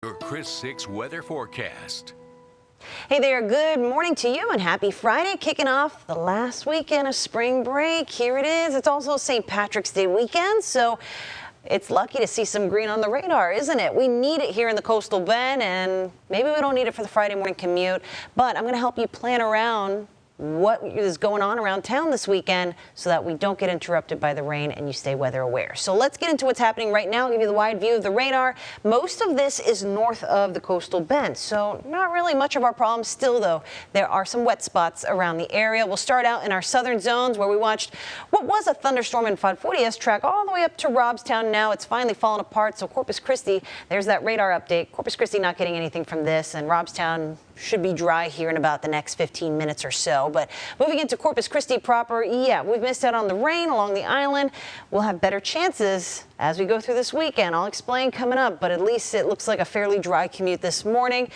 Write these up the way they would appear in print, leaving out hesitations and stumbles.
Your Chris 6 weather forecast. Hey there, good morning to you and happy Friday, kicking off the last weekend of spring break. Here it is. It's also St. Patrick's Day weekend, so it's lucky to see some green on the radar, isn't it? We need it here in the coastal bend, and maybe we don't need it for the Friday morning commute, but I'm going to help you plan around what is going on around town this weekend so that we don't get interrupted by the rain and you stay weather aware. So let's get into what's happening right now. I'll give you the wide view of the radar. Most of this is north of the coastal bend, so not really much of our problem still, though. There are some wet spots around the area. We'll start out in our southern zones where we watched what was a thunderstorm in 540S track all the way up to Robstown. Now it's finally fallen apart, so Corpus Christi, there's that radar update. Corpus Christi not getting anything from this, and Robstown should be dry here in about the next 15 minutes or so. But moving into Corpus Christi proper, yeah, we've missed out on the rain along the island. We'll have better chances as we go through this weekend. I'll explain coming up, but at least it looks like a fairly dry commute this morning.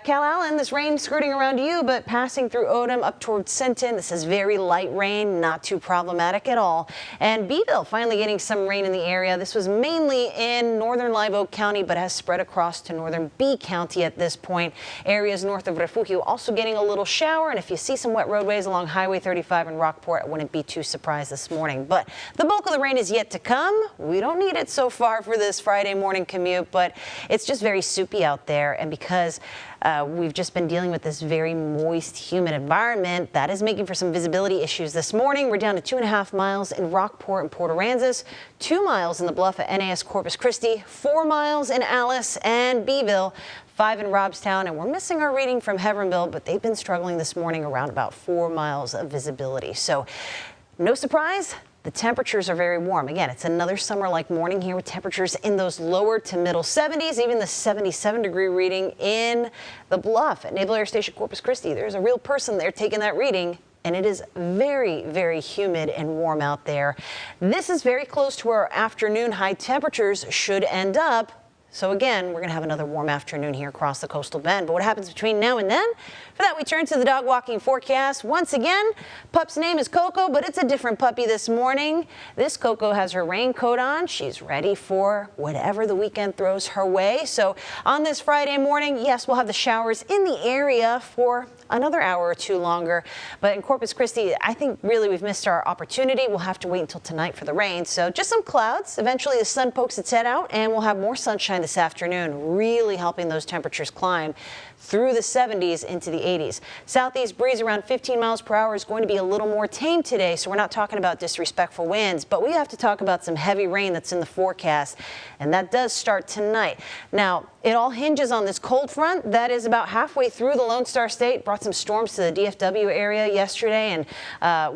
Cal Allen, this rain skirting around you, but passing through Odom up towards Sinton. This is very light rain, not too problematic at all. And Beeville finally getting some rain in the area. This was mainly in northern Live Oak County, but has spread across to northern B County at this point. Areas north of Refugio also getting a little shower, and if you see some wet roadways along Highway 35 in Rockport, I wouldn't be too surprised this morning. But the bulk of the rain is yet to come. We don't need it so far for this Friday morning commute, but it's just very soupy out there, and because we've just been dealing with this very moist, humid environment, that is making for some visibility issues this morning. We're down to 2.5 miles in Rockport and Port Aransas, 2 miles in the Bluff at NAS Corpus Christi, 4 miles in Alice and Beeville, 5 in Robstown, and we're missing our reading from Heveronville, but they've been struggling this morning around about 4 miles of visibility. So no surprise, the temperatures are very warm. Again, it's another summer-like morning here with temperatures in those lower to middle 70s, even the 77-degree reading in the Bluff at Naval Air Station Corpus Christi. There's a real person there taking that reading, and it is very, very humid and warm out there. This is very close to where our afternoon high temperatures should end up. So again, we're going to have another warm afternoon here across the coastal bend. But what happens between now and then? For that, we turn to the dog walking forecast. Once again, pup's name is Coco, but it's a different puppy this morning. This Coco has her raincoat on. She's ready for whatever the weekend throws her way. So on this Friday morning, yes, we'll have the showers in the area for another hour or two longer. But in Corpus Christi, I think really we've missed our opportunity. We'll have to wait until tonight for the rain. So just some clouds. Eventually the sun pokes its head out, and we'll have more sunshine this afternoon, really helping those temperatures climb through the 70s into the 80s. Southeast breeze around 15 miles per hour is going to be a little more tame today, so we're not talking about disrespectful winds, but we have to talk about some heavy rain that's in the forecast, and that does start tonight. Now, it all hinges on this cold front that is about halfway through the Lone Star State. Brought some storms to the DFW area yesterday and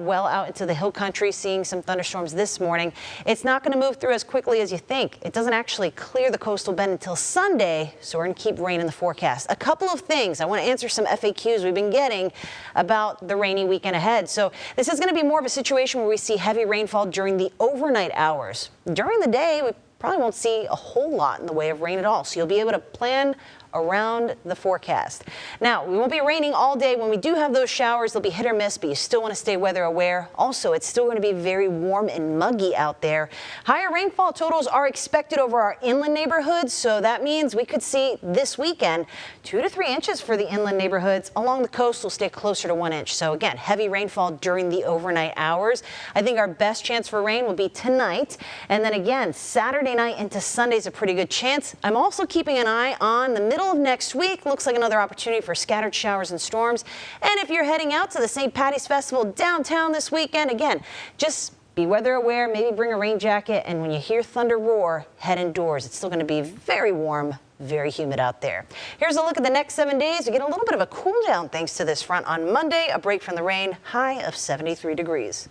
well out into the hill country, seeing some thunderstorms this morning. It's not going to move through as quickly as you think. It doesn't actually clear the coastal bend until Sunday, so we're going to keep rain in the forecast. A couple of things. I want to answer some FAQs we've been getting about the rainy weekend ahead. So this is going to be more of a situation where we see heavy rainfall during the overnight hours. During the day, we probably won't see a whole lot in the way of rain at all, so you'll be able to plan around the forecast. Now, we won't be raining all day. When we do have those showers, they'll be hit or miss, but you still want to stay weather aware. Also, it's still going to be very warm and muggy out there. Higher rainfall totals are expected over our inland neighborhoods, so that means we could see this weekend 2 to 3 inches for the inland neighborhoods. Along the coast will stay closer to 1 inch. So again, heavy rainfall during the overnight hours. I think our best chance for rain will be tonight, and then again, Saturday night into Sunday is a pretty good chance. I'm also keeping an eye on the middle of next week. Looks like another opportunity for scattered showers and storms. And if you're heading out to the St. Patty's Festival downtown this weekend, again, just be weather aware, maybe bring a rain jacket, and when you hear thunder roar, head indoors. It's still going to be very warm, very humid out there. Here's a look at the next 7 days. We get a little bit of a cool down thanks to this front on Monday, a break from the rain, high of 73 degrees.